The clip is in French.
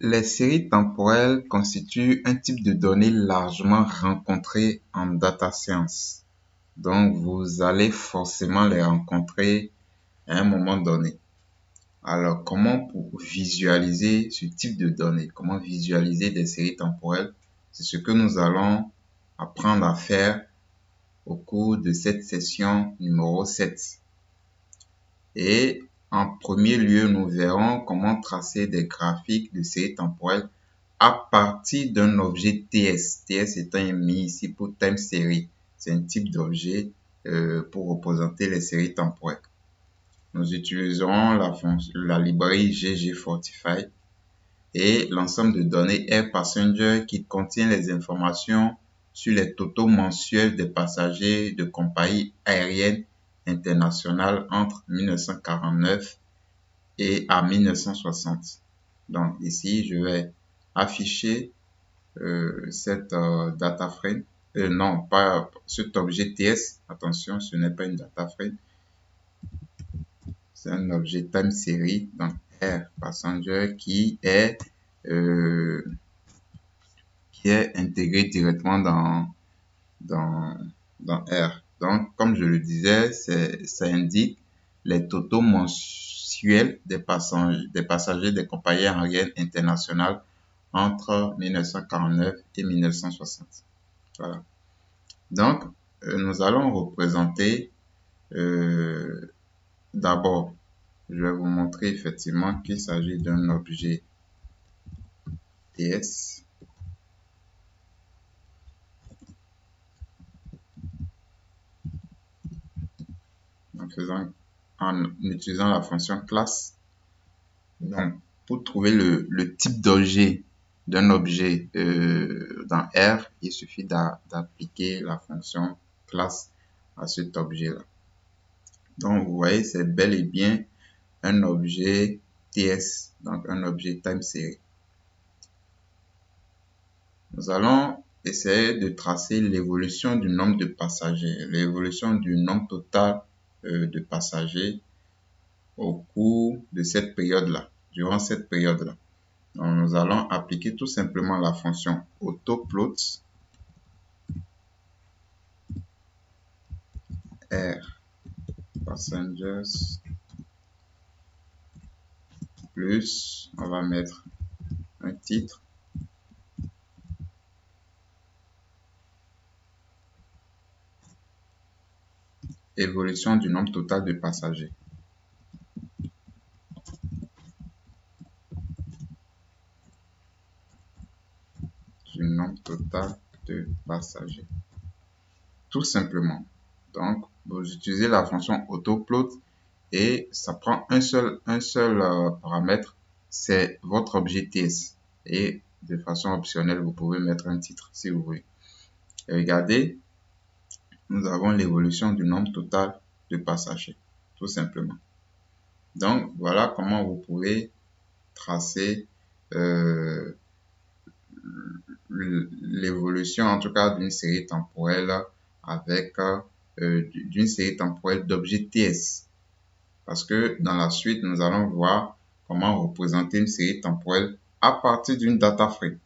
Les séries temporelles constituent un type de données largement rencontré en data science. Donc, vous allez forcément les rencontrer à un moment donné. Alors, comment pour visualiser ce type de données? Comment visualiser des séries temporelles? C'est ce que nous allons apprendre à faire au cours de cette session numéro 7. Et en premier lieu, nous verrons comment tracer des graphiques de séries temporelles à partir d'un objet TS. TS étant mis ici pour time series. C'est un type d'objet pour représenter les séries temporelles. Nous utiliserons la librairie ggFortify et l'ensemble de données Air Passenger qui contient les informations sur les totaux mensuels des passagers de compagnies aériennes internationales entre 1949 et à 1960. Donc ici, je vais afficher cette data frame. Non, pas cet objet TS. Attention, ce n'est pas une data frame. C'est un objet time series, donc Air Passenger qui est intégré directement dans R. Donc, comme je le disais, ça indique les totaux mensuels des passagers des compagnies aériennes internationales entre 1949 et 1960. Voilà. Donc, nous allons représenter d'abord, je vais vous montrer effectivement qu'il s'agit d'un objet TS. En utilisant la fonction classe. Donc, pour trouver le type d'objet d'un objet dans R, il suffit d'appliquer la fonction classe à cet objet-là. Donc, vous voyez, c'est bel et bien un objet TS, donc un objet time series. Nous allons essayer de tracer l'évolution du nombre de passagers, l'évolution du nombre total de passagers au cours de cette période-là, durant cette période-là. Donc, nous allons appliquer tout simplement la fonction autoplot air passengers plus, on va mettre un titre, évolution du nombre total de passagers. Du nombre total de passagers. Tout simplement. Donc, vous utilisez la fonction autoplot et ça prend un seul paramètre, c'est votre objet TS. Et de façon optionnelle, vous pouvez mettre un titre si vous voulez. Et regardez, nous avons l'évolution du nombre total de passagers, tout simplement. Donc, voilà comment vous pouvez tracer l'évolution, en tout cas, d'une série temporelle avec d'une série temporelle d'objets TS. Parce que dans la suite, nous allons voir comment représenter une série temporelle à partir d'une data frame.